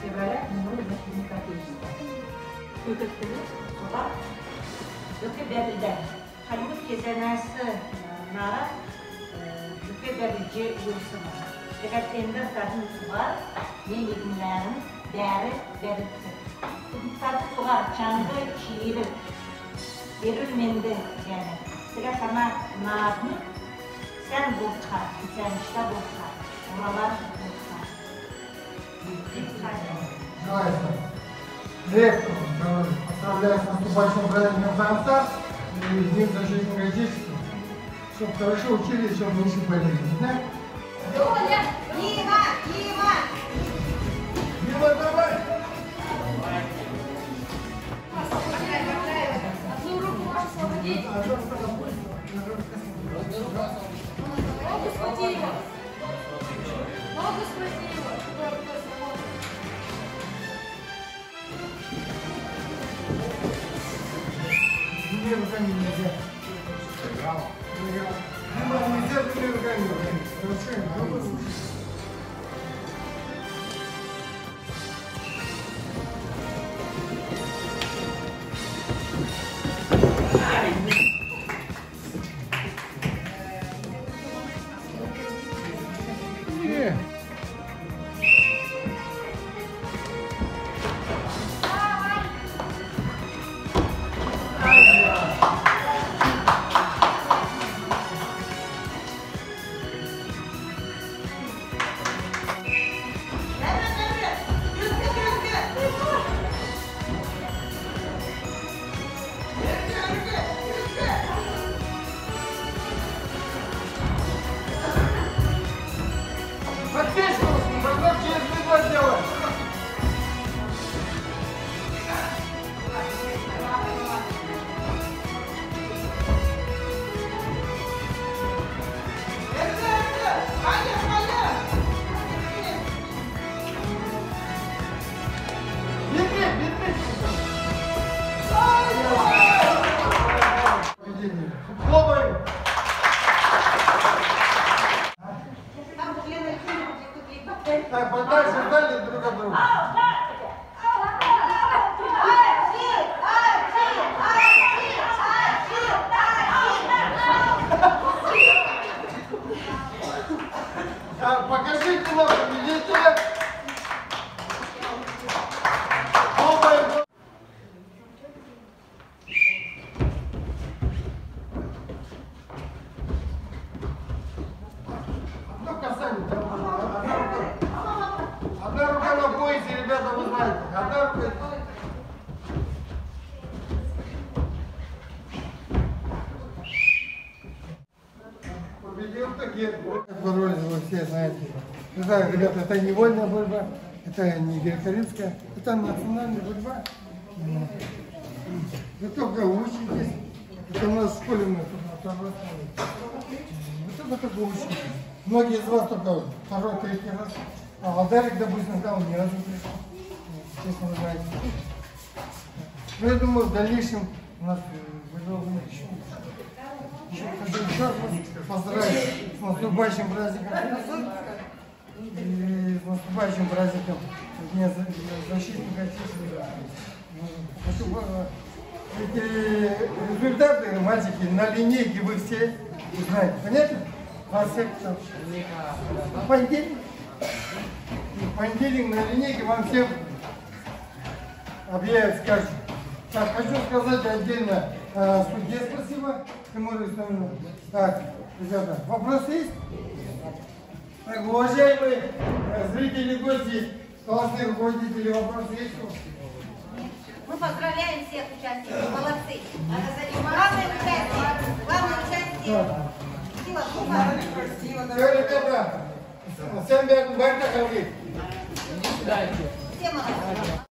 февраля минулого отечества. Бүкіл бәділді. Халибут кезенесі нара бүкіл бәділ жер жүрісі бар. Егер тендер тадың суға, мен егінлерін бәрі бәрітті. Тады суға чаңғы чиірі, ерілменді және. Сега сана надың, сән болқа, сән ішта болқа, оралар болқа. Ректор, поздравляю с наступающим праздником конца и Днем защитника Отечества, чтобы хорошо учились, чтобы меньше болели. Да? Доля! Дима! Дима! Дима, давай! Одну руку можешь освободить. Ногу схвати его. Ногу схвати его. Двумя руками нельзя. Дима, нельзя двумя руками. Хорошо. Так, подальше дали друг от друга. Покажите нам победителя. Одна рука на поясе, ребята, вы знаете. Одна рука. Победил Тагир. Боролись, вы все знаете. Не знаю, ребята, это не вольная борьба, это не греко-римская, это национальная борьба. Вы только учитесь. Это у нас в школе мы тут это только учитесь. Многие из вас только второй, третий раз. А Валдарик, допустим, сказал, ни разу не пришел. Честно, вы знаете. Ну, я думаю, в дальнейшем у нас выигрывали еще. Хочу еще раз поздравить с наступающим праздником и с наступающим праздником Дня защитника Отечества. Хочу эти результаты, мальчики, на линейке вы все узнаете. Понятно? Во всех в понедельник на линейке вам всем объявят, скажут. Так, хочу сказать отдельно судье спасибо, Тимуру Исламовну. Так, ребята, вопросы есть? Так, уважаемые зрители, гости, классные руководители, вопросы есть? Мы поздравляем всех участников. Молодцы. Главное участие. Все, ребята, всем бәрін бәрін тақалды. Все молодцы.